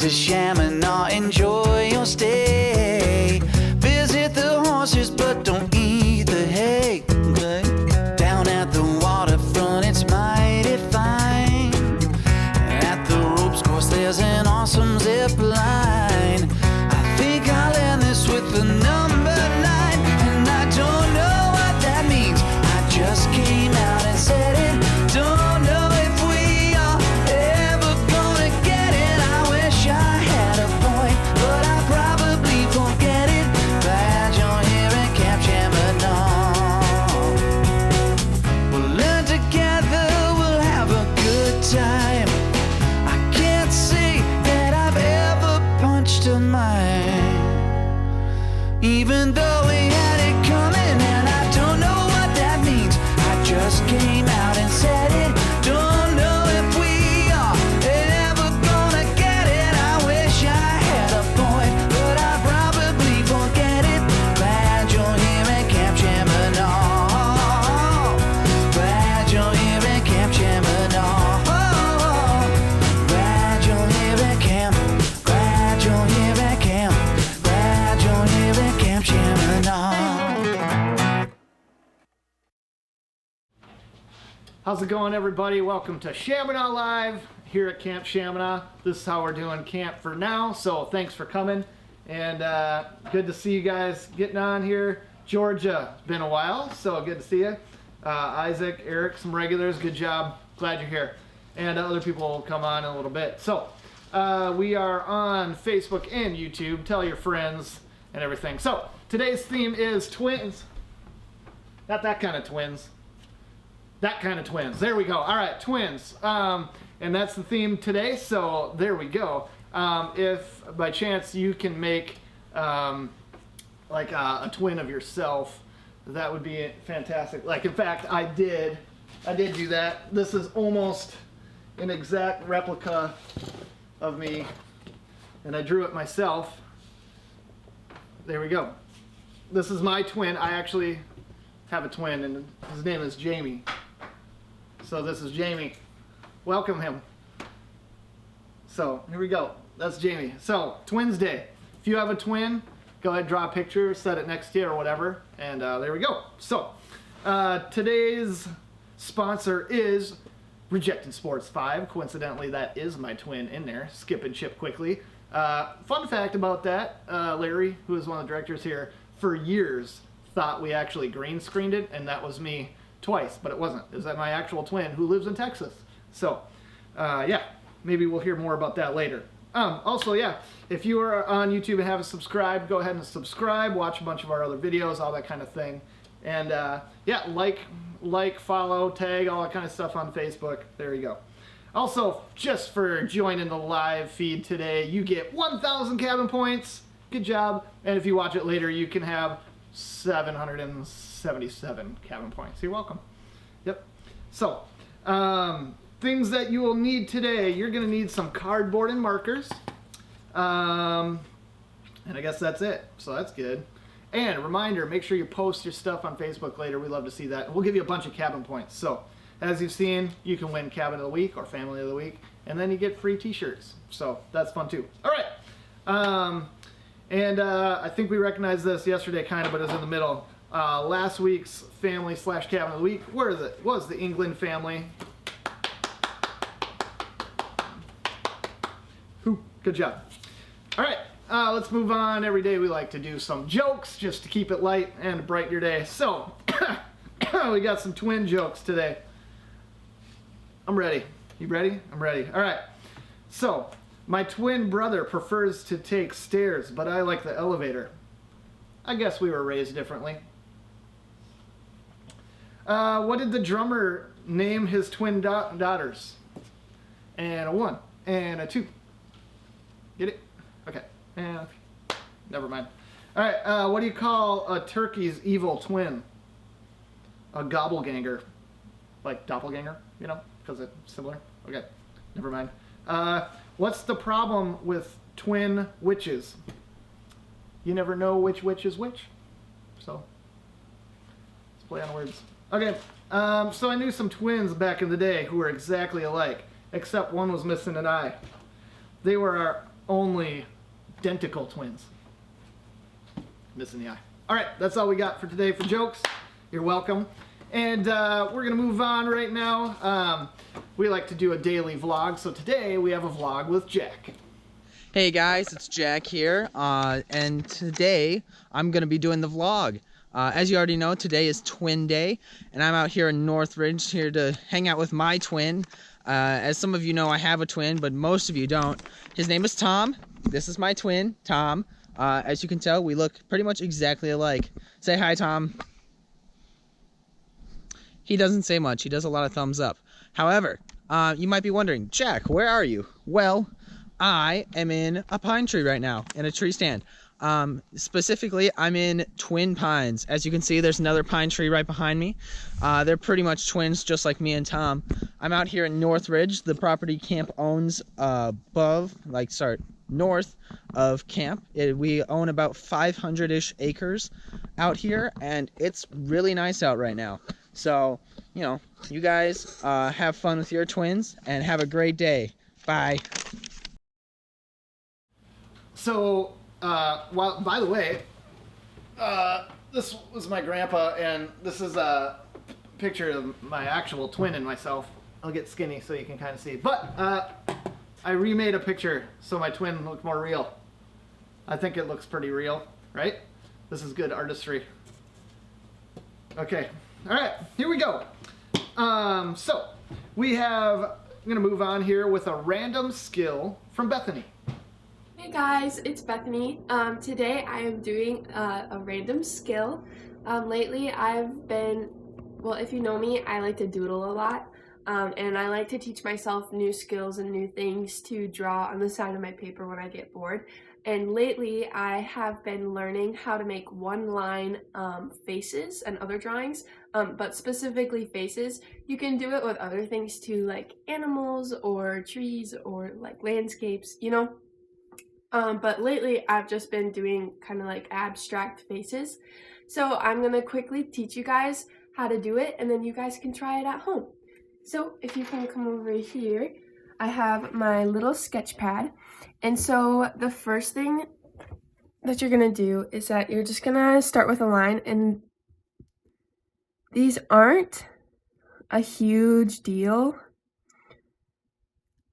to Shamineau, enjoy your stay. Visit the horses, but don't eat the hay. Okay? Down at the waterfront, it's mighty fine. At the ropes course, there's an awesome zip line. I think I'll end this with the number 9, and I don't know what that means. I just came out and said it. Don't know if we are ever gonna get it. I wish I had a point, but I probably won't get it. Glad you're here at Camp Shamineau. We'll learn together, we'll have a good time. I can't say that I've ever punched a mine, even though we had it coming, and I don't know what that means. I just came out and said it. Don't know if we are ever gonna get it. I wish I had a point, but I probably won't get it. Glad you're here at Camp Shamineau. Glad you're here at Camp Shamineau. Glad you're here at camp. Glad you're here at camp. Glad you're here at Camp Shamineau. How's it going, everybody? Welcome to Shamineau Live here at Camp Shamineau. This is how we're doing camp for now, so thanks for coming. And good to see you guys getting on here. Georgia, it's been a while, so good to see you. Isaac, Eric, some regulars, good job. Glad you're here. And other people will come on in a little bit. So we are on Facebook and YouTube. Tell your friends and everything. So today's theme is twins. Not that kind of twins. That kind of twins. There we go. All right, twins. And that's the theme today, so there we go. If by chance you can make like a twin of yourself, that would be fantastic. Like, in fact, I did do that. This is almost an exact replica of me, and I drew it myself. There we go. This is my twin. I actually have a twin, and his name is Jamie. So this is Jamie. Welcome him. So here we go. That's Jamie. So Twins Day. If you have a twin, go ahead, draw a picture, set it next to you or whatever, and there we go. So today's sponsor is Rejected Sports 5. Coincidentally, that is my twin in there. Skip and Chip quickly. Fun fact about that, Larry, who is one of the directors here, for years thought we actually green screened it, and that was me twice, but it wasn't. It was my actual twin who lives in Texas. So, yeah, maybe we'll hear more about that later. Also, yeah, if you are on YouTube and haven't subscribed, go ahead and subscribe, watch a bunch of our other videos, all that kind of thing. And, yeah, like, follow, tag, all that kind of stuff on Facebook. There you go. Also, just for joining the live feed today, you get 1,000 cabin points. Good job. And if you watch it later, you can have 777 cabin points. You're welcome. Yep. So, things that you will need today. You're going to need some cardboard and markers. And I guess that's it. So that's good. And a reminder, make sure you post your stuff on Facebook later. We love to see that. We'll give you a bunch of cabin points. So, as you've seen, you can win Cabin of the Week or Family of the Week. And then you get free t-shirts. So, that's fun too. All right. I think we recognized this yesterday, kind of, but it was in the middle. Last week's family / cabin of the week, where is it? Was the England family. Good job. All right, let's move on. Every day we like to do some jokes just to keep it light and brighten your day. So, we got some twin jokes today. I'm ready. You ready? I'm ready. All right. So, my twin brother prefers to take stairs, but I like the elevator. I guess we were raised differently. What did the drummer name his twin daughters? And a 1 and a 2. Get it? Okay. And never mind. All right. What do you call a turkey's evil twin? A gobbleganger. Like doppelganger, you know, because it's similar. Okay. Never mind. What's the problem with twin witches? You never know which witch is which. So, let's play on words. Okay, so I knew some twins back in the day who were exactly alike, except one was missing an eye. They were only identical twins. Missing the eye. All right, that's all we got for today for jokes. You're welcome. And we're going to move on right now. We like to do a daily vlog, so today we have a vlog with Jack. Hey guys, it's Jack here, and today I'm going to be doing the vlog. As you already know, today is Twin Day, and I'm out here in Northridge here to hang out with my twin. As some of you know, I have a twin, but most of you don't. His name is Tom. This is my twin, Tom. As you can tell, we look pretty much exactly alike. Say hi, Tom. He doesn't say much. He does a lot of thumbs up. However, you might be wondering, Jack, where are you? Well, I am in a pine tree right now, in a tree stand. Specifically, I'm in Twin Pines. As you can see, there's another pine tree right behind me. They're pretty much twins, just like me and Tom. I'm out here in Northridge. The property camp owns north of camp. We own about 500-ish acres out here, and it's really nice out right now. So, you know, you guys have fun with your twins, and have a great day. Bye. So, well, by the way, this was my grandpa, and this is a picture of my actual twin and myself. I'll get skinny so you can kind of see. But I remade a picture so my twin looked more real. I think it looks pretty real, right? This is good artistry. Okay, all right, here we go. So we have, I'm gonna move on here with a random skill from Bethany. Hey guys, it's Bethany. Today I am doing a random skill. Lately I've been, well, if you know me, I like to doodle a lot. And I like to teach myself new skills and new things to draw on the side of my paper when I get bored. And lately I have been learning how to make one-line faces and other drawings, but specifically faces. You can do it with other things too, like animals or trees or like landscapes, you know? But lately I've just been doing kind of like abstract faces. So I'm gonna quickly teach you guys how to do it, and then you guys can try it at home. So if you can come over here, I have my little sketch pad. And so the first thing that you're gonna do is that you're just gonna start with a line, and these aren't a huge deal.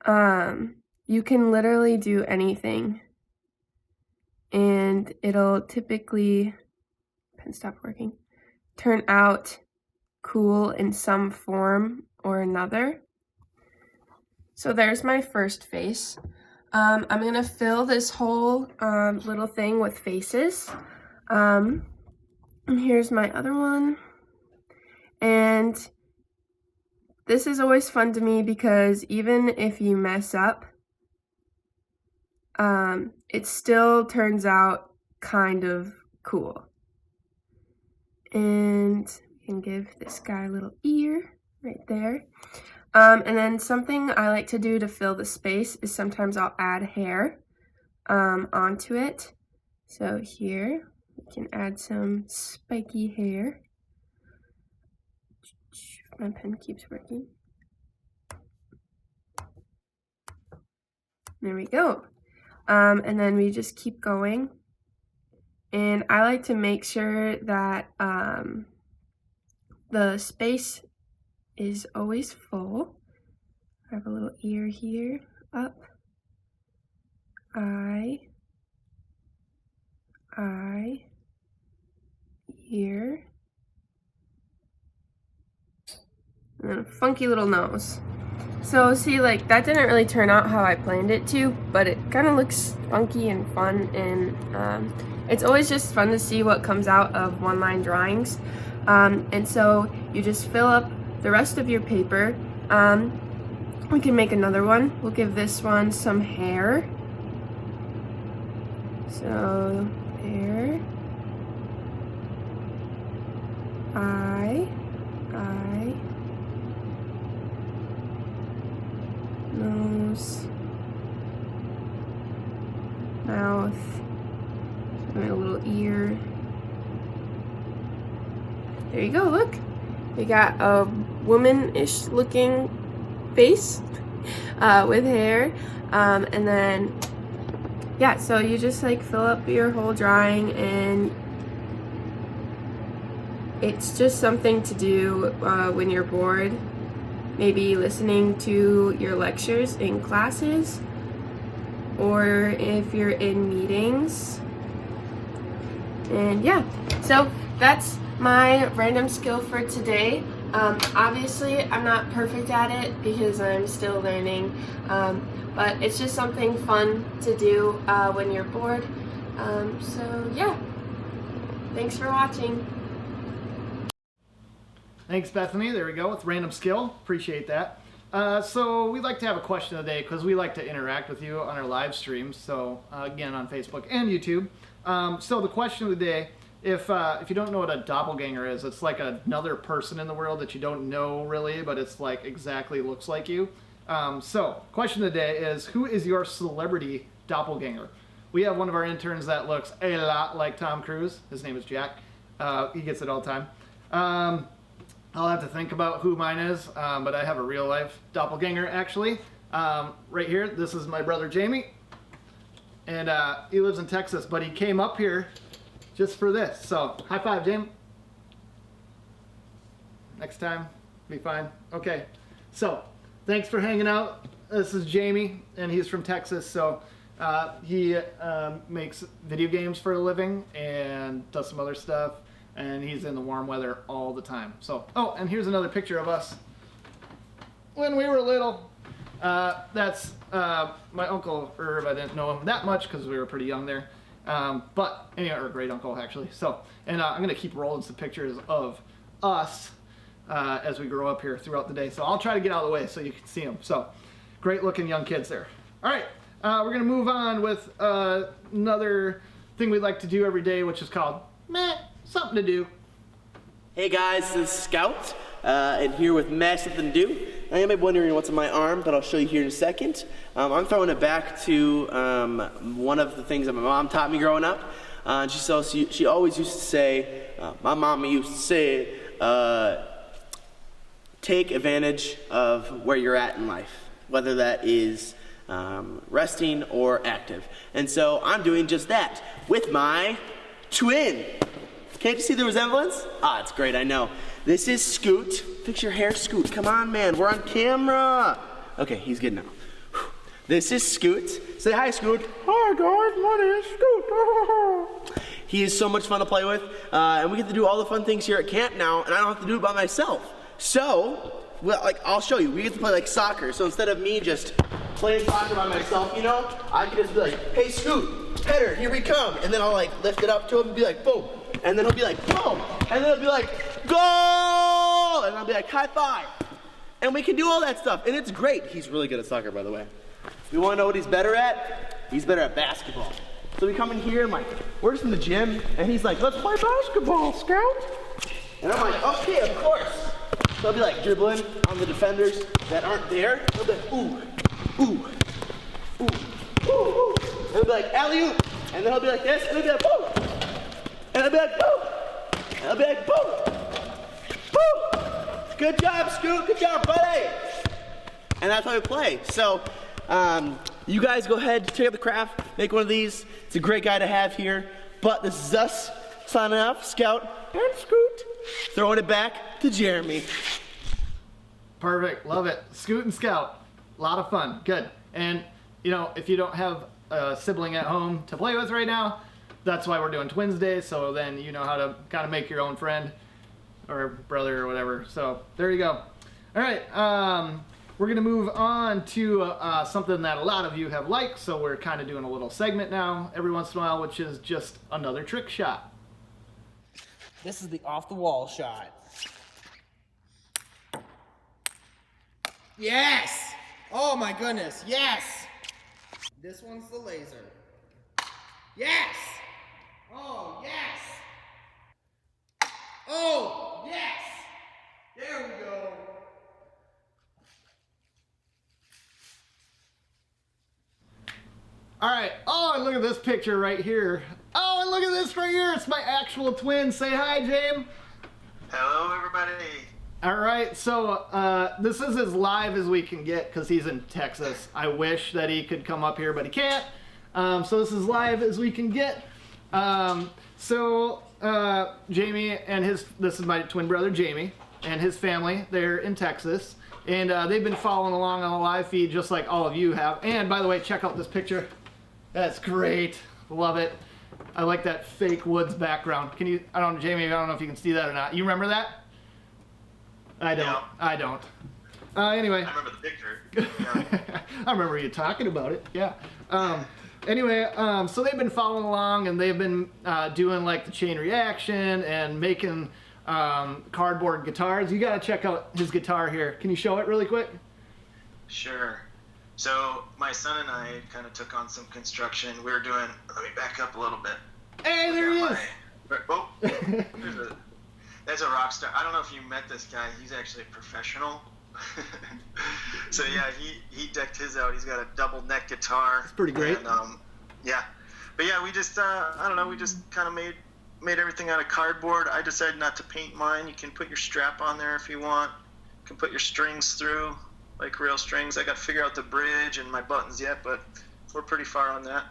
You can literally do anything, and it'll typically, pen stopped working, turn out cool in some form or another. So there's my first face. I'm gonna fill this whole little thing with faces. And here's my other one. And this is always fun to me because even if you mess up, it still turns out kind of cool. And you can give this guy a little ear right there. And then something I like to do to fill the space is sometimes I'll add hair onto it. So here we can add some spiky hair. My pen keeps working. There we go. And then we just keep going. And I like to make sure that the space is always full. I have a little ear here, up, eye, ear, and then a funky little nose. So see, like, that didn't really turn out how I planned it to, but it kind of looks funky and fun, and it's always just fun to see what comes out of one-line drawings. And so you just fill up the rest of your paper. We can make another one. We'll give this one some hair. So, hair, eye, nose, mouth, and a little ear. There you go, look. We got a woman-ish looking face with hair, and then yeah, so you just like fill up your whole drawing, and it's just something to do when you're bored, maybe listening to your lectures in classes, or if you're in meetings. And yeah, so that's my random skill for today. Obviously, I'm not perfect at it because I'm still learning, but it's just something fun to do when you're bored. So yeah, thanks for watching. Thanks, Bethany. There we go with random skill. Appreciate that. So we'd like to have a question of the day because we like to interact with you on our live streams. So again, on Facebook and YouTube. So the question of the day, if you don't know what a doppelganger is, it's like another person in the world that you don't know really, but it's like exactly looks like you. So question of the day is, who is your celebrity doppelganger? We have one of our interns that looks a lot like Tom Cruise. His name is Jack. He gets it all the time. I'll have to think about who mine is, but I have a real life doppelganger actually. Right here, this is my brother Jamie. And he lives in Texas, but he came up here just for this. So high five, Jamie. Next time, be fine. Okay, so thanks for hanging out. This is Jamie, and he's from Texas. So he makes video games for a living and does some other stuff. And he's in the warm weather all the time. So, oh, and here's another picture of us when we were little. That's my Uncle Irv. I didn't know him that much because we were pretty young there. But anyway, or great uncle actually. So, and I'm gonna keep rolling some pictures of us as we grow up here throughout the day. So I'll try to get out of the way so you can see them. So, great looking young kids there. All right, we're gonna move on with another thing we like to do every day, which is called Meh. Something to do. Hey guys, this is Scout, and here with Meh Something to Do. Now you might be wondering what's on my arm, but I'll show you here in a second. I'm throwing it back to one of the things that my mom taught me growing up. And she always used to say, my mama used to say, take advantage of where you're at in life, whether that is resting or active. And so I'm doing just that with my twin. Can't you see the resemblance? Ah, it's great, I know. This is Scoot. Fix your hair, Scoot. Come on, man, we're on camera. Okay, he's good now. This is Scoot. Say hi, Scoot. Hi, guys, my name is Scoot. He is so much fun to play with, and we get to do all the fun things here at camp now, and I don't have to do it by myself. So, well, like, I'll show you. We get to play like soccer, so instead of me just playing soccer by myself, you know, I can just be like, hey, Scoot, header, here we come. And then I'll like lift it up to him and be like, boom. And then he'll be like, boom. And then he'll be like, goal. And I'll be like, high five. And we can do all that stuff. And it's great. He's really good at soccer, by the way. You want to know what he's better at? He's better at basketball. So we come in here and like, we're just in the gym. And he's like, let's play basketball, Scout. And I'm like, okay, of course. So I'll be like dribbling on the defenders that aren't there. He'll be like, ooh, ooh, ooh, ooh, ooh. And he'll be like, alley-oop. And then he'll be like this, and he'll be like, boom. And I'll be like, boom! And I'll be like, boom! Boom! Good job, Scoot! Good job, buddy! And that's how we play. So, you guys go ahead, check out the craft, make one of these. It's a great guy to have here. But this is us signing off, Scout and Scoot, throwing it back to Jeremy. Perfect, love it. Scoot and Scout, a lot of fun, good. And, you know, if you don't have a sibling at home to play with right now, that's why we're doing Twins Day, so then you know how to kind of make your own friend or brother or whatever. So there you go. All right, we're gonna move on to something that a lot of you have liked, so we're kind of doing a little segment now every once in a while, which is just another trick shot. This is the off-the-wall shot. Yes! Oh my goodness, yes! This one's the laser. Yes! Oh, yes! Oh, yes! There we go. All right, oh, and look at this picture right here. Oh, and look at this right here. It's my actual twin. Say hi, James. Hello, everybody. All right, so this is as live as we can get because he's in Texas. I wish that he could come up here, but he can't. So this is live as we can get. Jamie and this is my twin brother Jamie and his family. They're in Texas, and they've been following along on the live feed just like all of you have. And by the way, check out this picture. That's great. Love it. I like that fake woods background. Can you? Jamie. I don't know if you can see that or not. You remember that? I don't. Yeah. I don't. Anyway. I remember the picture. Yeah. I remember you talking about it. Yeah. So they've been following along, and they've been doing like the chain reaction and making cardboard guitars. You got to check out his guitar here. Can you show it really quick? Sure. So my son and I kind of took on some construction. We were doing. Let me back up a little bit. Hey, there he is. Oh, there's a rock star. I don't know if you met this guy. He's actually a professional. So yeah, he decked his out. He's got a double neck guitar. It's pretty great. And, yeah, but yeah, we just I don't know. We just kind of made everything out of cardboard. I decided not to paint mine. You can put your strap on there if you want. You can put your strings through, like real strings. I got to figure out the bridge and my buttons yet, but we're pretty far on that.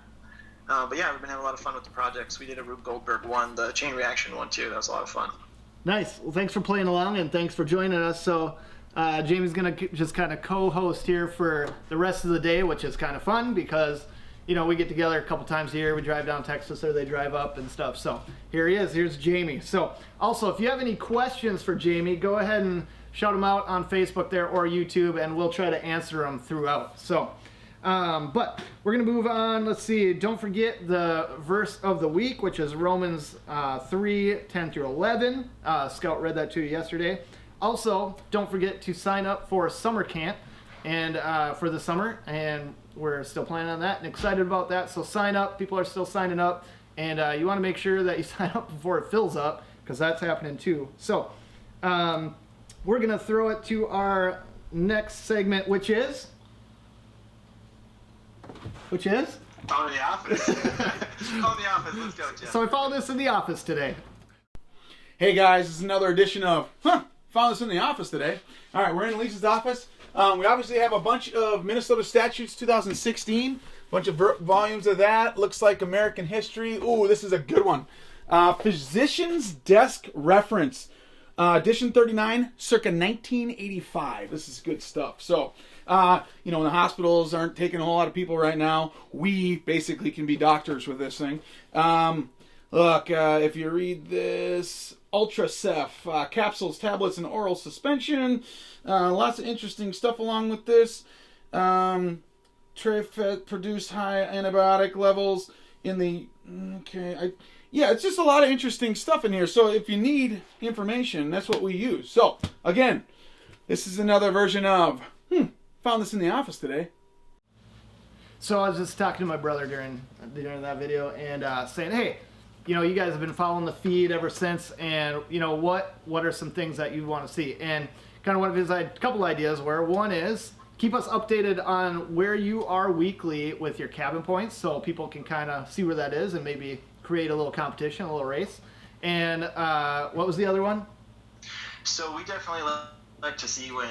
But yeah, we've been having a lot of fun with the projects. We did a Rube Goldberg one, the chain reaction one too. That was a lot of fun. Nice. Well, thanks for playing along, and thanks for joining us. So Jamie's gonna just kind of co-host here for the rest of the day, which is kind of fun because we get together a couple times a year. We drive down Texas, or they drive up and stuff. So here he is. Here's Jamie. So also, if you have any questions for Jamie, go ahead and shout them out on Facebook there or YouTube, and we'll try to answer them throughout. So, but we're gonna move on. Let's see. Don't forget the verse of the week, which is Romans 3:10-11. Scout read that to you yesterday. Also, don't forget to sign up for summer camp and for the summer, and we're still planning on that and excited about that. So sign up. People are still signing up, and you want to make sure that you sign up before it fills up, because that's happening too. So we're gonna throw it to our next segment, which is Call the office. Call the office. Let's go, Jeff. So I found this in the office today. Hey guys, this is another edition of Found This in the Office today. All right, we're in Lisa's office. We obviously have a bunch of Minnesota Statutes 2016, a bunch of volumes of that. Looks like American history. Ooh, this is a good one. Physician's Desk Reference, edition 39, circa 1985. This is good stuff. So, when the hospitals aren't taking a whole lot of people right now, we basically can be doctors with this thing. Look, if you read this, Ultracef, capsules, tablets, and oral suspension. Lots of interesting stuff along with this. Trifet produce high antibiotic levels in the... it's just a lot of interesting stuff in here. So if you need information, that's what we use. So, again, this is another version of... Found this in the office today. So I was just talking to my brother during that video and saying, hey, you guys have been following the feed ever since, and what are some things that you want to see? And kind of one of his couple ideas were, one is keep us updated on where you are weekly with your cabin points, so people can kind of see where that is and maybe create a little competition, a little race. And what was the other one? So we definitely like to see when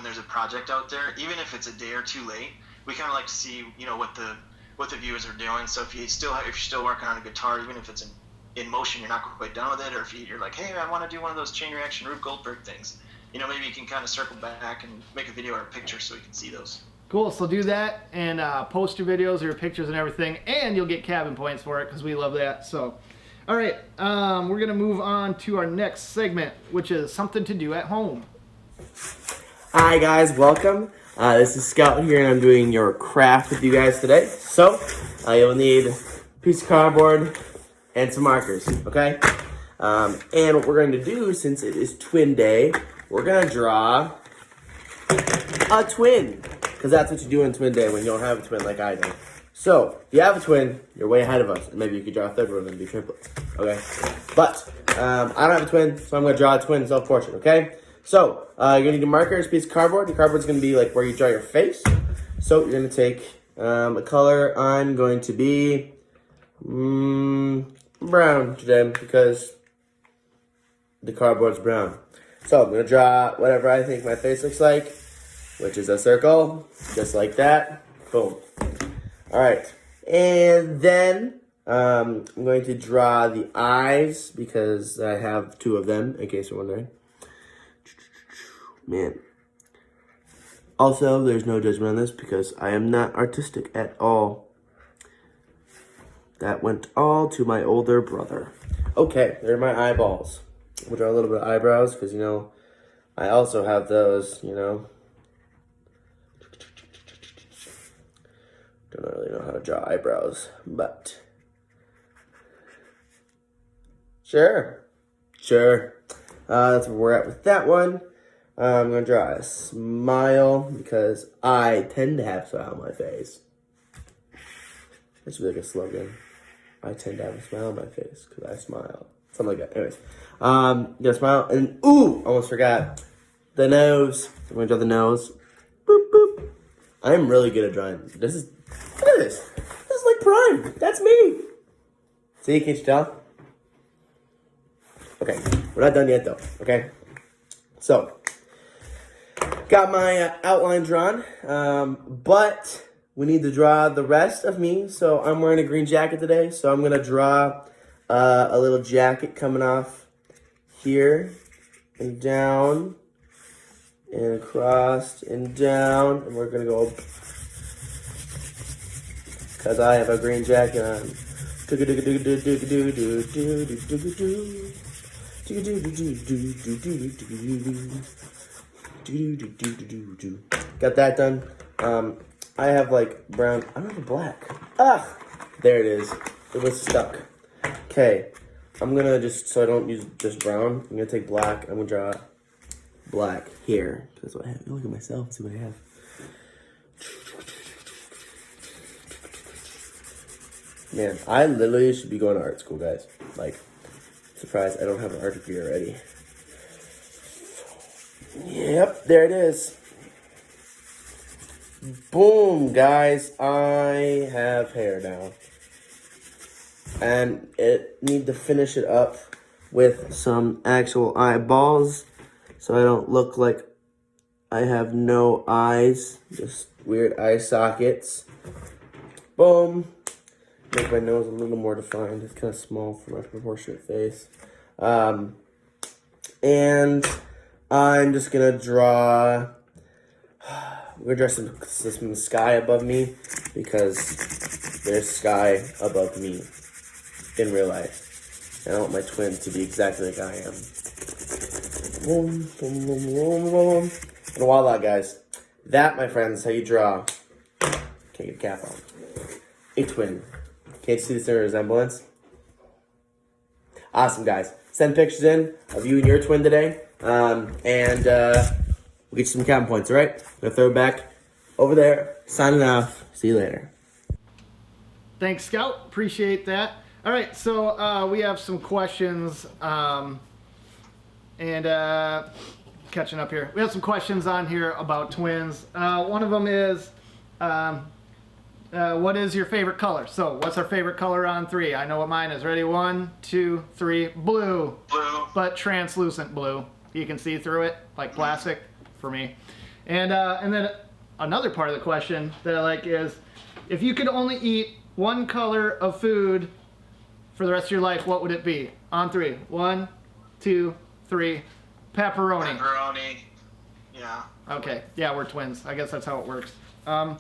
there's a project out there, even if it's a day or two late. We kind of like to see what the viewers are doing. So if you're still working on a guitar, even if it's in motion, you're not quite done with it, or if you're like, hey, I want to do one of those chain reaction Rube Goldberg things, maybe you can kind of circle back and make a video or a picture so we can see those. Cool. So do that and post your videos or your pictures and everything, and you'll get cabin points for it because we love that. So, all right, we're gonna move on to our next segment, which is something to do at home. Hi guys, welcome. This is Scout here, and I'm doing your craft with you guys today. So, you'll need a piece of cardboard and some markers, okay? And what we're going to do, since it is Twin Day, we're going to draw a twin, because that's what you do on Twin Day when you don't have a twin like I do. So, if you have a twin, you're way ahead of us, and maybe you could draw a third one and be triplets, okay? But, I don't have a twin, so I'm going to draw a twin self-portrait, okay? So, you're going to need a marker, a piece of cardboard. The cardboard's going to be like where you draw your face. So, you're going to take a color. I'm going to be brown today because the cardboard's brown. So, I'm going to draw whatever I think my face looks like, which is a circle, just like that. Boom. All right. And then I'm going to draw the eyes because I have two of them, in case you're wondering. Man. Also, there's no judgment on this because I am not artistic at all. That went all to my older brother. Okay, there are my eyeballs, which are a little bit of eyebrows because, I also have those, Don't really know how to draw eyebrows, but sure. That's where we're at with that one. I'm going to draw a smile because I tend to have a smile on my face. That should be like a slogan. I tend to have a smile on my face because I smile. Something like that. Anyways, you gotta smile. And, almost forgot. The nose. I'm going to draw the nose. Boop, boop. I'm really good at drawing. Look at this. This is like prime. That's me. See, can't you tell? Okay, we're not done yet though, okay? So, got my outline drawn, but we need to draw the rest of me. So I'm wearing a green jacket today, so I'm gonna draw a little jacket coming off here and down and across and down, and we're gonna go because I have a green jacket on. Got that done. I have like brown. I don't have a black. There it is. It was stuck. Okay, I'm gonna so I don't use just brown, I'm gonna take black. I'm gonna draw black here. That's what I have. Look at myself and see what I have. Man, I literally should be going to art school, guys. Like, surprised I don't have an art degree already. Yep, there it is. Boom, guys. I have hair now. And need to finish it up with some actual eyeballs so I don't look like I have no eyes. Just weird eye sockets. Boom. Make my nose a little more defined. It's kind of small for my proportionate face. And I'm just going to draw... We're going to draw some sky above me because there's sky above me in real life. And I want my twins to be exactly like I am. Boom, boom, boom, boom, boom. And voila, guys. That, my friends, is how you draw. Can't get a cap on. A twin. Can't you see the similar resemblance? Awesome, guys. Send pictures in of you and your twin today. And we'll get you some count points, all right? I'm going to throw it back over there. Signing off. See you later. Thanks, Scout. Appreciate that. All right, so we have some questions. Catching up here. We have some questions on here about twins. One of them is... what is your favorite color? So, what's our favorite color on 3? I know what mine is. Ready? 1, 2, 3. Blue. Blue. But translucent blue. You can see through it, like plastic, for me. And then another part of the question that I like is, if you could only eat one color of food for the rest of your life, what would it be? On 3. 1, 2, 3. Pepperoni. Pepperoni. Yeah. Okay. Yeah, we're twins. I guess that's how it works. Yeah.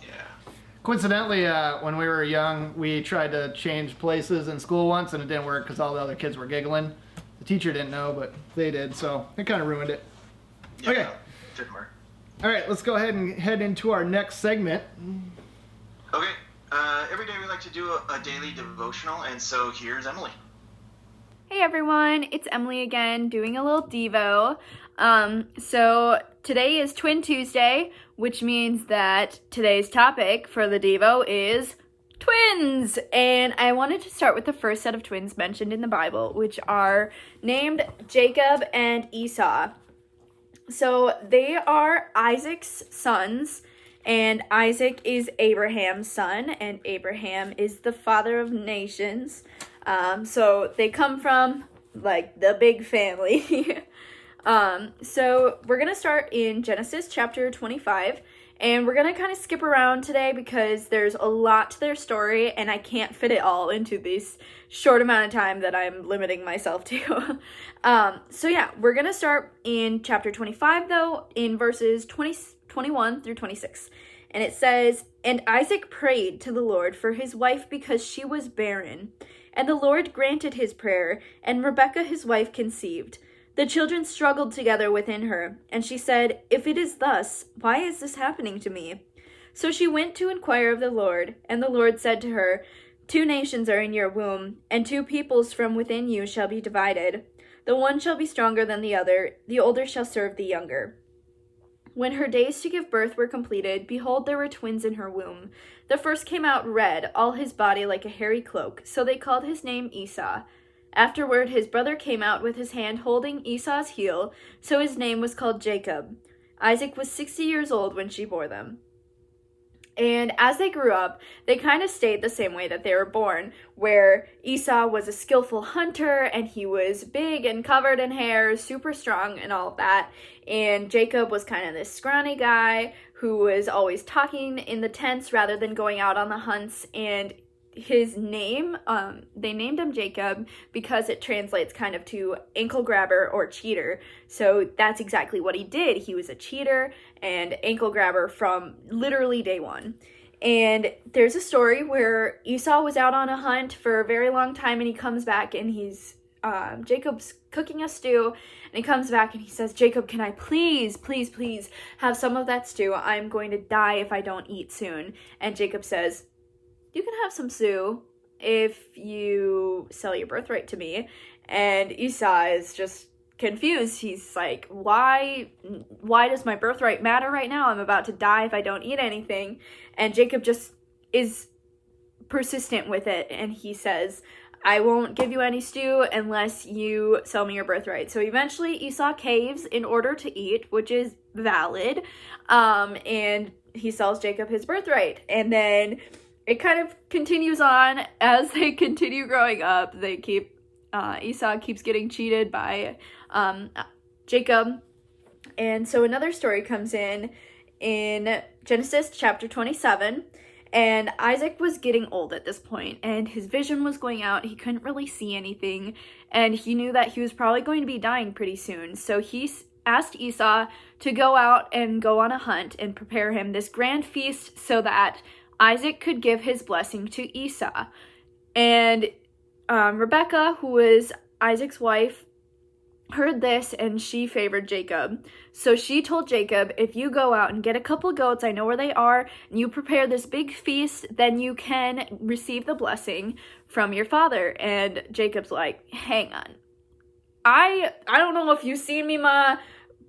Coincidentally, when we were young, we tried to change places in school once, and it didn't work because all the other kids were giggling. The teacher didn't know, but they did, so it kind of ruined it. Yeah, Okay. didn't work. All right, let's go ahead and head into our next segment. Okay. Every day we like to do a daily devotional, and so here's Emily. Hey everyone, it's Emily again, doing a little Devo. So today is Twin Tuesday, which means that today's topic for the Devo is twins. And I wanted to start with the first set of twins mentioned in the Bible, which are named Jacob and Esau. So they are Isaac's sons, and Isaac is Abraham's son, and Abraham is the father of nations. So they come from, like, the big family. So we're going to start in Genesis chapter 25, And we're going to kind of skip around today because there's a lot to their story and I can't fit it all into this short amount of time that I'm limiting myself to. So yeah, we're going to start in chapter 25 though, in verses 21 through 26. And it says, "And Isaac prayed to the Lord for his wife because she was barren. And the Lord granted his prayer, and Rebekah his wife conceived. The children struggled together within her, and she said, 'If it is thus, why is this happening to me?' So she went to inquire of the Lord, and the Lord said to her, 'Two nations are in your womb, and two peoples from within you shall be divided. The one shall be stronger than the other, the older shall serve the younger.' When her days to give birth were completed, behold, there were twins in her womb. The first came out red, all his body like a hairy cloak, so they called his name Esau. Afterward, his brother came out with his hand holding Esau's heel, so his name was called Jacob. Isaac was 60 years old when she bore them. And as they grew up, they kind of stayed the same way that they were born, where Esau was a skillful hunter, and he was big and covered in hair, super strong and all of that. And Jacob was kind of this scrawny guy who was always talking in the tents rather than going out on the hunts. And his name, they named him Jacob because it translates kind of to ankle grabber or cheater. So that's exactly what he did. He was a cheater and ankle grabber from literally day one. And there's a story where Esau was out on a hunt for a very long time, and he comes back and Jacob's cooking a stew, and he comes back and he says, "Jacob, can I please have some of that stew? I'm going to die if I don't eat soon." And Jacob says, "You can have some stew if you sell your birthright to me." And Esau is just confused. He's like, why does my birthright matter right now? I'm about to die if I don't eat anything. And Jacob just is persistent with it, and he says, "I won't give you any stew unless you sell me your birthright." So eventually Esau caves in order to eat, which is valid, and he sells Jacob his birthright. And then it kind of continues on as they continue growing up. Esau keeps getting cheated by Jacob. And so another story comes in Genesis chapter 27. And Isaac was getting old at this point, and his vision was going out. He couldn't really see anything, and he knew that he was probably going to be dying pretty soon. So he asked Esau to go out and go on a hunt and prepare him this grand feast so that Isaac could give his blessing to Esau. And Rebekah, who was Isaac's wife, heard this, and she favored Jacob. So she told Jacob, "If you go out and get a couple goats, I know where they are, and you prepare this big feast, then you can receive the blessing from your father." And Jacob's like, "Hang on. I don't know if you've seen me, Ma,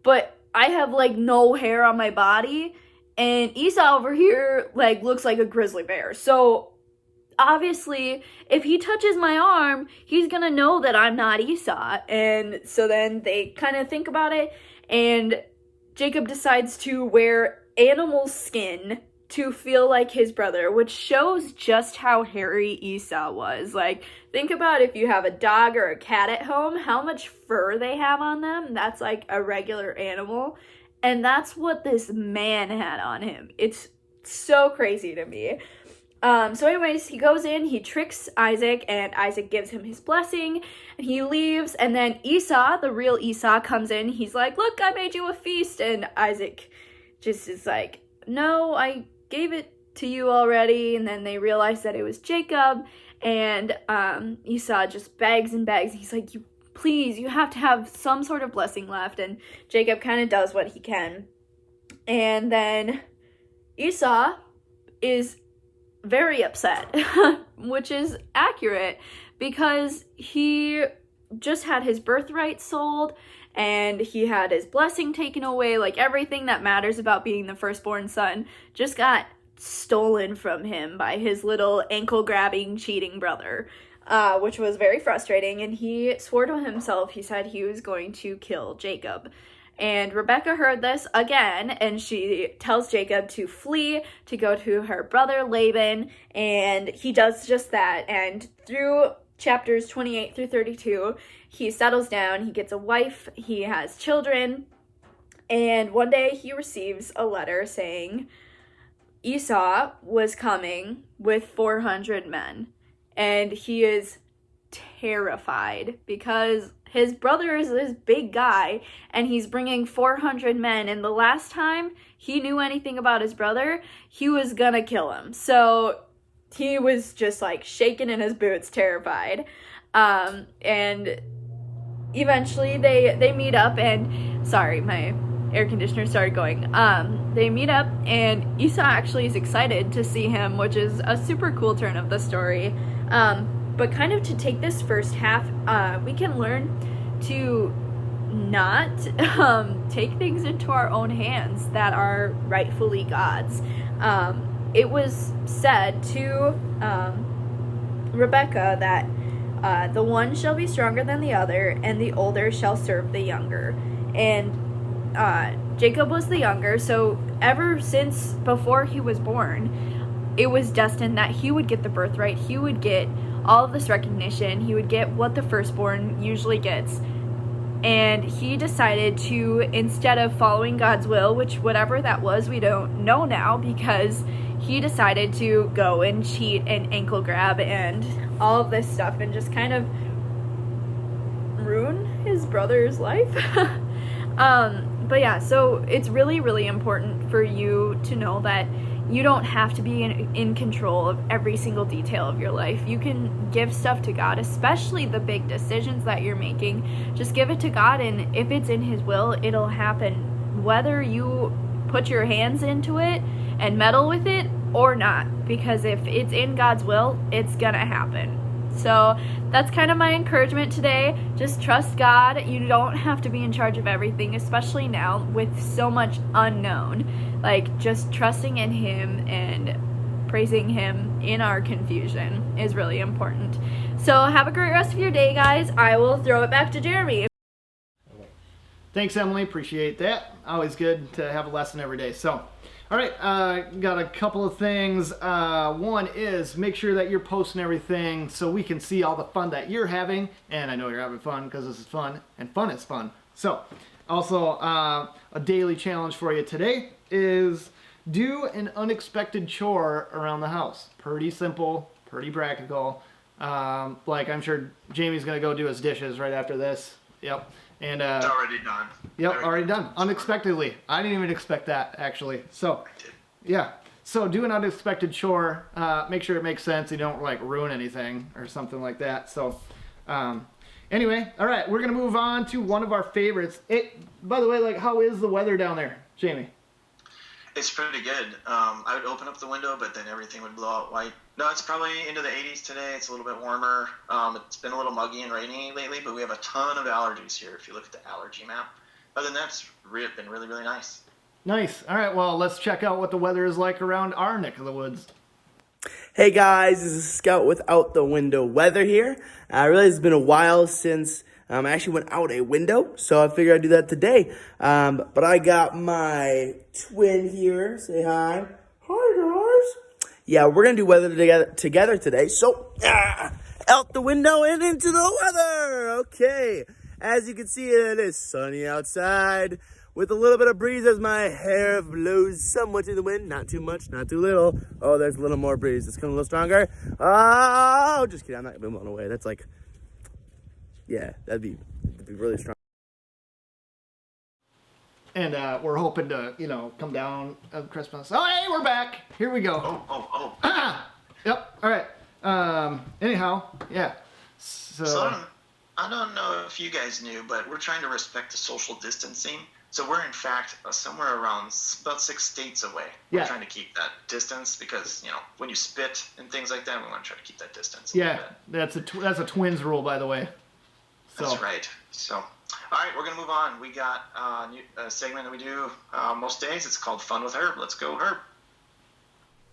but I have like no hair on my body, and Esau over here like looks like a grizzly bear. So obviously, if he touches my arm, he's gonna know that I'm not Esau." And so then they kind of think about it, and Jacob decides to wear animal skin to feel like his brother, which shows just how hairy Esau was. Like, think about if you have a dog or a cat at home, how much fur they have on them. That's like a regular animal. And that's what this man had on him. It's so crazy to me. So anyways, he goes in, he tricks Isaac, and Isaac gives him his blessing, and he leaves, and then Esau, the real Esau, comes in. He's like, "Look, I made you a feast," and Isaac just is like, "No, I gave it to you already." And then they realize that it was Jacob, and Esau just begs and begs. He's like, you have to have some sort of blessing left, and Jacob kind of does what he can. And then Esau is very upset, which is accurate, because he just had his birthright sold, and he had his blessing taken away. Like, everything that matters about being the firstborn son just got stolen from him by his little ankle-grabbing, cheating brother, which was very frustrating, and he swore to himself, he said he was going to kill Jacob. And Rebekah heard this again, and she tells Jacob to flee, to go to her brother Laban, and he does just that. And through chapters 28 through 32, he settles down, he gets a wife, he has children, And one day he receives a letter saying Esau was coming with 400 men. And he is terrified because his brother is this big guy and he's bringing 400 men. And the last time he knew anything about his brother, he was gonna kill him. So he was just like shaking in his boots, terrified. And eventually they meet up and, sorry, my air conditioner started going. They meet up and Esau actually is excited to see him, which is a super cool turn of the story. But kind of to take this first half, we can learn to not take things into our own hands that are rightfully God's. It was said to Rebecca that the one shall be stronger than the other, and the older shall serve the younger. And Jacob was the younger, so ever since before he was born, it was destined that he would get the birthright, he would get all of this recognition, he would get what the firstborn usually gets. And he decided to, instead of following God's will, which whatever that was, we don't know now, because he decided to go and cheat and ankle grab and all of this stuff and just kind of ruin his brother's life. But yeah, so it's really, really important for you to know that you don't have to be in control of every single detail of your life. You can give stuff to God, especially the big decisions that you're making. Just give it to God, and if it's in His will, it'll happen, whether you put your hands into it and meddle with it or not. Because if it's in God's will, it's gonna happen. So that's kind of my encouragement today. Just trust God. You don't have to be in charge of everything, especially now with so much unknown. Like, just trusting in Him and praising Him in our confusion is really important. So have a great rest of your day, guys. I will throw it back to Jeremy. Thanks, Emily. Appreciate that. Always good to have a lesson every day. So, all right, got a couple of things. One is make sure that you're posting everything so we can see all the fun that you're having. And I know you're having fun because this is fun, and fun is fun. So, also, a daily challenge for you today is do an unexpected chore around the house. Pretty simple, pretty practical. Like, I'm sure Jamie's going to go do his dishes right after this. Yep. And It's already done. Yep, already done. Unexpectedly. I didn't even expect that, actually. So, yeah. So do an unexpected chore. Make sure it makes sense. You don't, like, ruin anything or something like that. So, anyway, all right. We're going to move on to one of our favorites. By the way, like, how is the weather down there, Jamie? It's pretty good. I would open up the window, but then everything would blow out white. No, it's probably into the 80s today. It's a little bit warmer. It's been a little muggy and rainy lately, but we have a ton of allergies here if you look at the allergy map. Other than that, it's been really, really nice. Nice. All right, well, let's check out what the weather is like around our neck of the woods. Hey guys, this is Scout with Out the Window Weather here. I realize it's been a while since I actually went out a window, so I figured I'd do that today. But I got my twin here. Say hi. Hi guys. Yeah, we're gonna do weather together today. So out the window and into the weather. Okay, as you can see, it is sunny outside with a little bit of breeze as my hair blows somewhat in the wind. Not too much, not too little. Oh, there's a little more breeze. It's coming a little stronger. Oh, just kidding. I'm not gonna be blown away. That's like, yeah, that'd be really strong. And we're hoping to, come down of Christmas. Oh, hey, we're back. Here we go. Oh. Yep. All right. Anyhow, yeah. So I don't know if you guys knew, but we're trying to respect the social distancing. So we're, in fact, somewhere around about 6 states away. Yeah. We're trying to keep that distance because, when you spit and things like that, we want to try to keep that distance. Yeah, that's a twins rule, by the way. So. That's right. So, all right, we're going to move on. We got a segment that we do most days. It's called Fun with Herb. Let's go, Herb.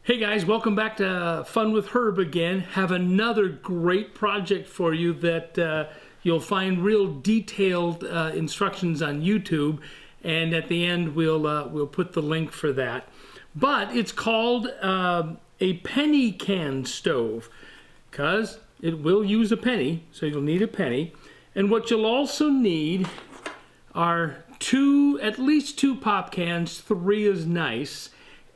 Hey guys, welcome back to Fun with Herb again. Have another great project for you that you'll find real detailed instructions on YouTube. And at the end, we'll put the link for that. But it's called a penny can stove, because it will use a penny, so you'll need a penny. And what you'll also need are at least two pop cans, 3 is nice.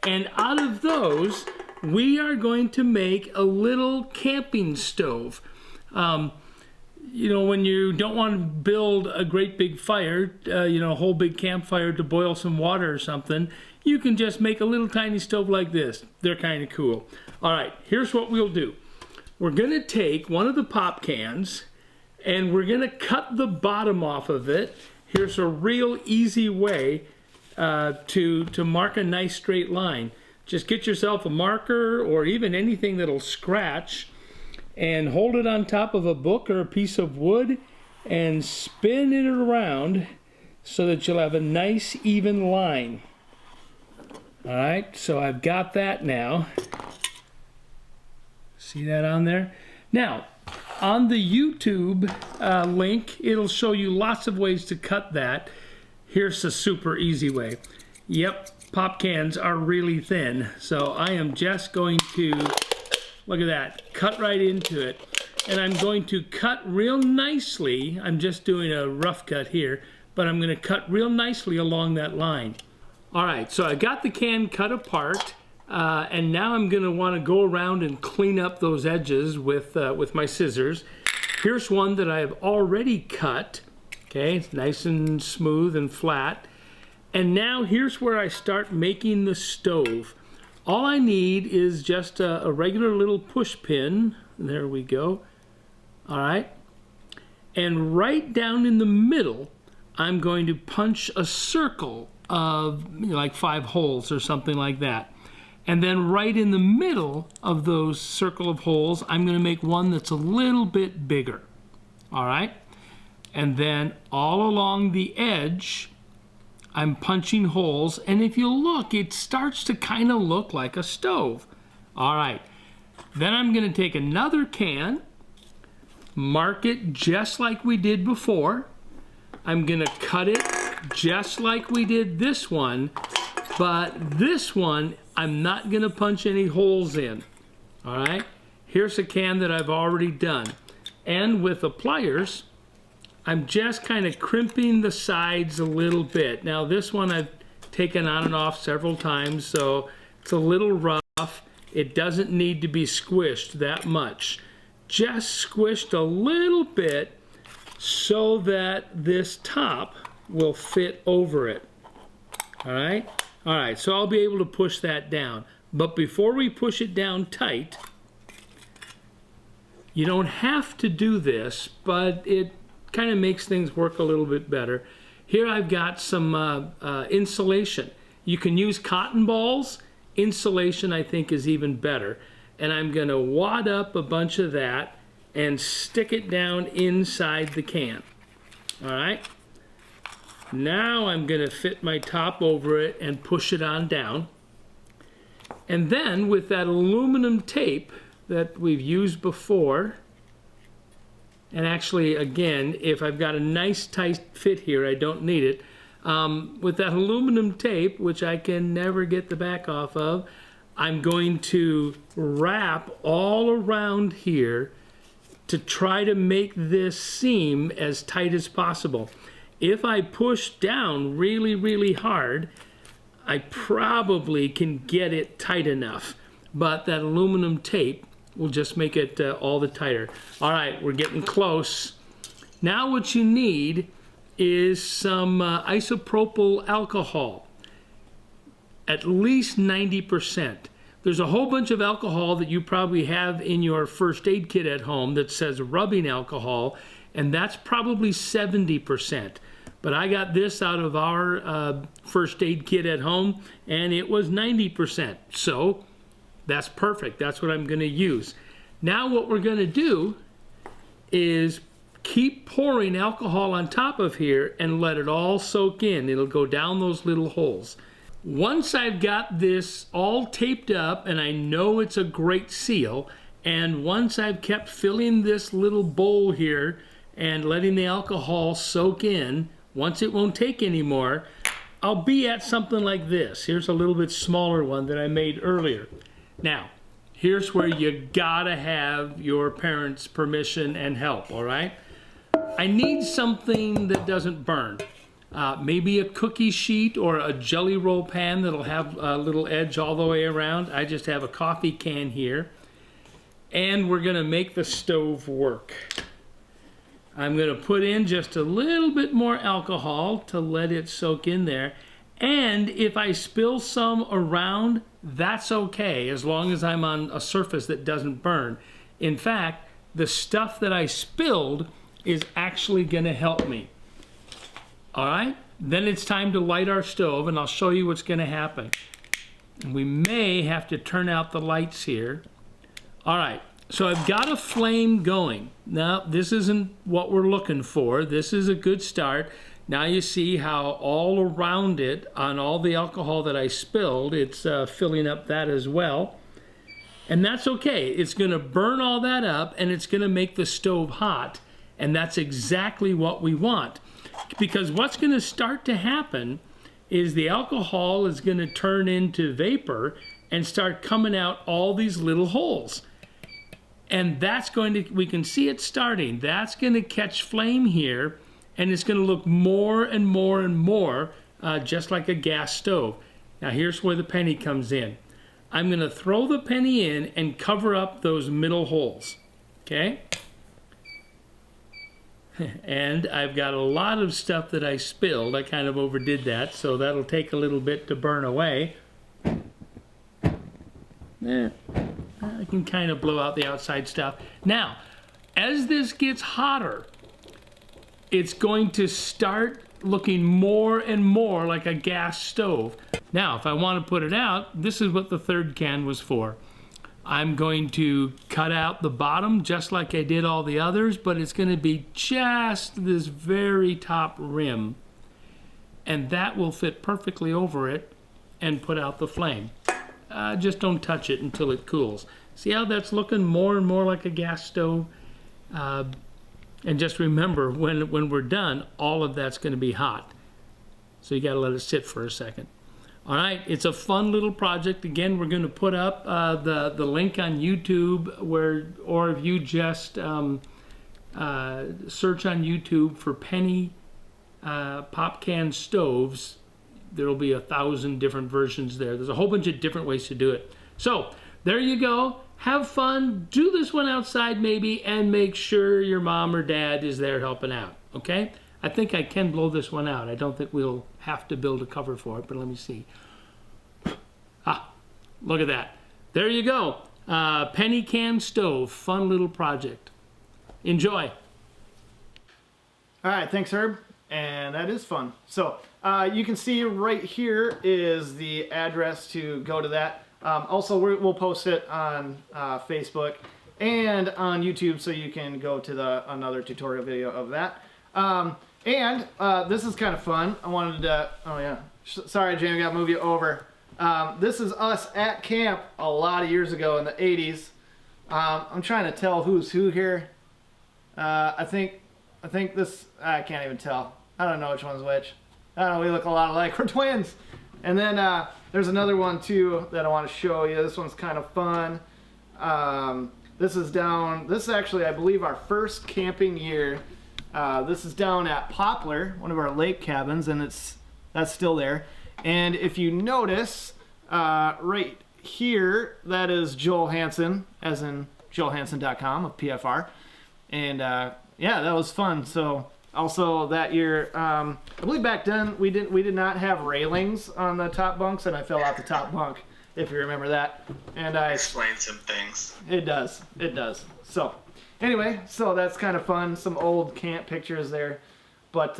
And out of those, we are going to make a little camping stove. You know, when you don't want to build a great big fire, you know, a whole big campfire to boil some water or something, you can just make a little tiny stove like this. They're kind of cool. All right, here's what we'll do. We're gonna take one of the pop cans and we're gonna cut the bottom off of it. Here's a real easy way to mark a nice straight line. Just get yourself a marker or even anything that'll scratch and hold it on top of a book or a piece of wood and spin it around so that you'll have a nice even line. All right, so I've got that now. See that on there? Now, on the YouTube link, it'll show you lots of ways to cut that. Here's a super easy way. Yep, pop cans are really thin, so I am just going to, look at that, cut right into it. And I'm going to cut real nicely. I'm just doing a rough cut here, but I'm going to cut real nicely along that line. All right, so I got the can cut apart, and now I'm going to want to go around and clean up those edges with my scissors. Here's one that I've already cut. Okay, it's nice and smooth and flat. And now here's where I start making the stove. All I need is just a regular little push pin. There we go. All right. And right down in the middle, I'm going to punch a circle of, you know, like 5 holes or something like that. And then right in the middle of those circle of holes, I'm going to make one that's a little bit bigger. All right. And then all along the edge, I'm punching holes. And if you look, it starts to kind of look like a stove. All right. Then I'm going to take another can, mark it just like we did before. I'm going to cut it just like we did this one, but this one I'm not going to punch any holes in. All right, here's a can that I've already done, and with the pliers I'm just kind of crimping the sides a little bit. Now this one I've taken on and off several times, so it's a little rough. It doesn't need to be squished that much, just squished a little bit so that this top will fit over it. All right? All right, so I'll be able to push that down. But before we push it down tight, you don't have to do this, but it kind of makes things work a little bit better. Here I've got some insulation. You can use cotton balls. Insulation I think is even better. And I'm going to wad up a bunch of that and stick it down inside the can. All right? Now I'm going to fit my top over it and push it on down. And then with that aluminum tape that we've used before, and actually again, if I've got a nice tight fit here, I don't need it. With that aluminum tape, which I can never get the back off of, I'm going to wrap all around here to try to make this seam as tight as possible. If I push down really, really hard, I probably can get it tight enough, but that aluminum tape will just make it all the tighter. All right, we're getting close. Now what you need is some isopropyl alcohol, at least 90%. There's a whole bunch of alcohol that you probably have in your first aid kit at home that says rubbing alcohol, and that's probably 70%. But I got this out of our first aid kit at home, and it was 90%. So that's perfect. That's what I'm going to use. Now what we're going to do is keep pouring alcohol on top of here and let it all soak in. It'll go down those little holes. Once I've got this all taped up and I know it's a great seal, and once I've kept filling this little bowl here and letting the alcohol soak in, once it won't take anymore, I'll be at something like this. Here's a little bit smaller one that I made earlier. Now, here's where you gotta have your parents' permission and help, all right? I need something that doesn't burn. maybe a cookie sheet or a jelly roll pan that'll have a little edge all the way around. I just have a coffee can here. And we're going to make the stove work. I'm going to put in just a little bit more alcohol to let it soak in there. And if I spill some around, that's okay, as long as I'm on a surface that doesn't burn. In fact, the stuff that I spilled is actually going to help me. All right? Then it's time to light our stove, and I'll show you what's going to happen. And we may have to turn out the lights here. All right, so I've got a flame going. Now, this isn't what we're looking for. This is a good start. Now you see how all around it, on all the alcohol that I spilled, it's filling up that as well. And that's okay. It's going to burn all that up, and it's going to make the stove hot. And that's exactly what we want. Because what's going to start to happen is the alcohol is going to turn into vapor and start coming out all these little holes. And that's going to, we can see it starting. That's going to catch flame here, and it's going to look more and more and more just like a gas stove. Now here's where the penny comes in. I'm going to throw the penny in and cover up those middle holes. Okay? And I've got a lot of stuff that I spilled. I kind of overdid that, so that'll take a little bit to burn away. I can kind of blow out the outside stuff. Now, as this gets hotter, it's going to start looking more and more like a gas stove. Now, if I want to put it out, this is what the third can was for. I'm going to cut out the bottom just like I did all the others, but it's going to be just this very top rim. And that will fit perfectly over it and put out the flame. Just don't touch it until it cools. See how that's looking more and more like a gas stove? And just remember, when we're done, all of that's going to be hot. So you got to let it sit for a second. All right, it's a fun little project. Again, we're going to put up the link on YouTube, or if you just search on YouTube for penny pop can stoves, there will be 1,000 different versions there. There's a whole bunch of different ways to do it. So there you go. Have fun. Do this one outside maybe, and make sure your mom or dad is there helping out. Okay? I think I can blow this one out. I don't think we'll have to build a cover for it, but let me see. Ah, look at that. There you go. Penny can stove. Fun little project. Enjoy. All right, thanks, Herb. And that is fun. So you can see right here is the address to go to that. Also, we'll post it on Facebook and on YouTube, so you can go to another tutorial video of that. And this is kind of fun. I wanted to, oh yeah, sorry Jamie, got to move you over. This is us at camp a lot of years ago in the 80s. I'm trying to tell who's who here. I think this, I can't even tell. I don't know which one's which. I don't know, we look a lot alike. We're twins. And then there's another one too that I want to show you. This one's kind of fun. This is actually, I believe, our first camping year. This is down at Poplar, one of our lake cabins, and that's still there. And if you notice, right here, that is Joel Hansen, as in joelhansen.com of PFR. And yeah, that was fun. So also that year, I believe back then we did not have railings on the top bunks, and I fell out the top bunk, if you remember that. And I explained some things. It does. So anyway, so that's kind of fun. Some old camp pictures there. But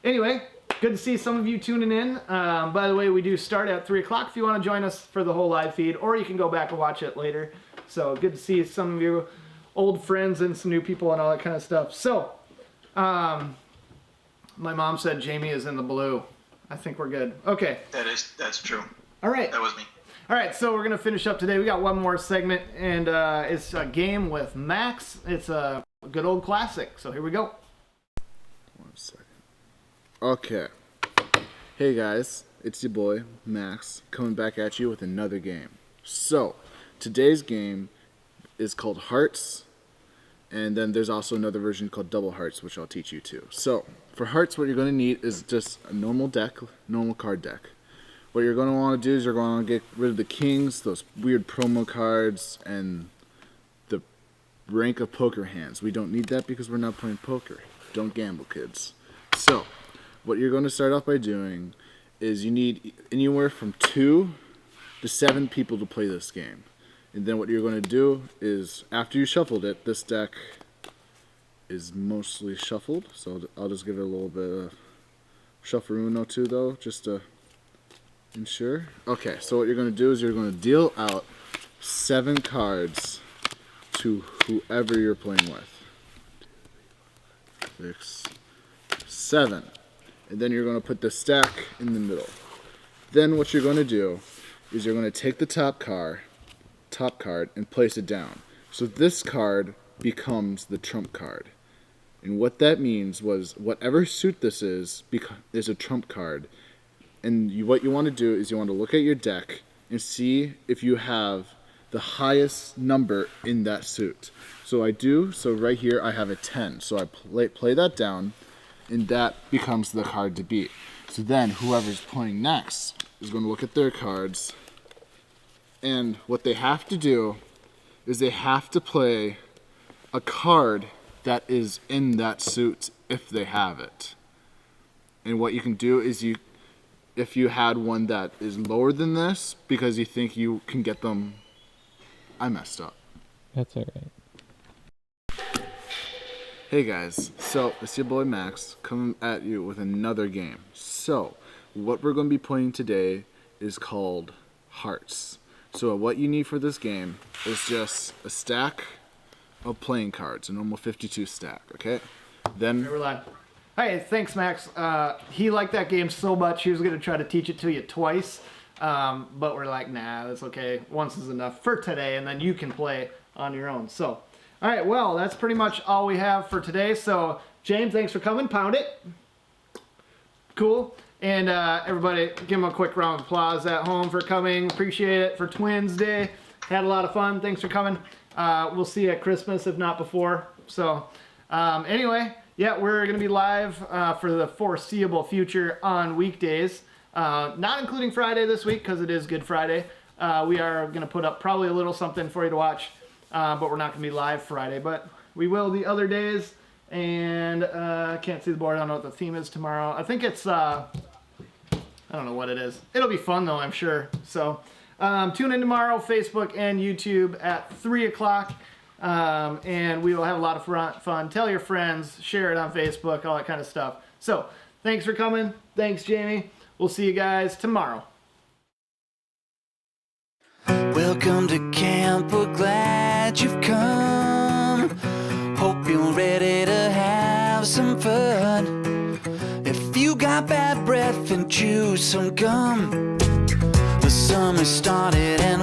anyway, good to see some of you tuning in. By the way, we do start at 3 o'clock if you want to join us for the whole live feed, or you can go back and watch it later. So good to see some of you old friends and some new people and all that kind of stuff. So my mom said Jamie is in the blue. I think we're good. Okay. That's true. All right. That was me. All right, so we're going to finish up today. We got one more segment, and it's a game with Max. It's a good old classic, so here we go. 1 second. Okay. Hey guys, it's your boy, Max, coming back at you with another game. So, today's game is called Hearts. And then there's also another version called double hearts, which I'll teach you too. So for hearts, what you're going to need is just a normal deck, normal card deck. What you're going to want to do is you're going to get rid of the kings, those weird promo cards, and the rank of poker hands. We don't need that because we're not playing poker. Don't gamble, kids. So what you're going to start off by doing is you need anywhere from 2 to 7 people to play this game. And then what you're going to do is, after you shuffled it, this deck is mostly shuffled. So I'll just give it a little bit of shuffle uno too, though, just to ensure. Okay, so what you're going to do is you're going to deal out 7 cards to whoever you're playing with. 6, 7. And then you're going to put the stack in the middle. Then what you're going to do is you're going to take the top card and place it down. So this card becomes the trump card. And what that means was whatever suit this is a trump card. And what you want to do is you want to look at your deck and see if you have the highest number in that suit. So I do. So right here I have a 10. So I play that down, and that becomes the card to beat. So then whoever's playing next is going to look at their cards, and what they have to do is they have to play a card that is in that suit if they have it. And what you can do is if you had one that is lower than this because you think you can get them. I messed up. That's all right. Hey guys, so it's your boy Max coming at you with another game. So what we're going to be playing today is called Hearts. So what you need for this game is just a stack of playing cards, a normal 52 stack, okay? Then We're live. Hey, thanks, Max. He liked that game so much, he was going to try to teach it to you twice. But we're like, nah, that's okay. Once is enough for today, and then you can play on your own. So, all right, well, that's pretty much all we have for today. So, James, thanks for coming. Pound it. Cool. And everybody, give him a quick round of applause at home for coming. Appreciate it for Twins Day. Had a lot of fun. Thanks for coming. We'll see you at Christmas, if not before. So, anyway, yeah, we're going to be live for the foreseeable future on weekdays. Not including Friday this week because it is Good Friday. We are going to put up probably a little something for you to watch, but we're not going to be live Friday. But we will the other days. And I can't see the board. I don't know what the theme is tomorrow. I think it's, I don't know what it is. It'll be fun though, I'm sure. So tune in tomorrow, Facebook and YouTube at 3 o'clock. And we will have a lot of fun. Tell your friends, share it on Facebook, all that kind of stuff. So thanks for coming. Thanks, Jamie. We'll see you guys tomorrow. Welcome to camp, we're glad you've come. Hope you're ready to have some fun. If you got bad breath, then chew some gum. The summer started and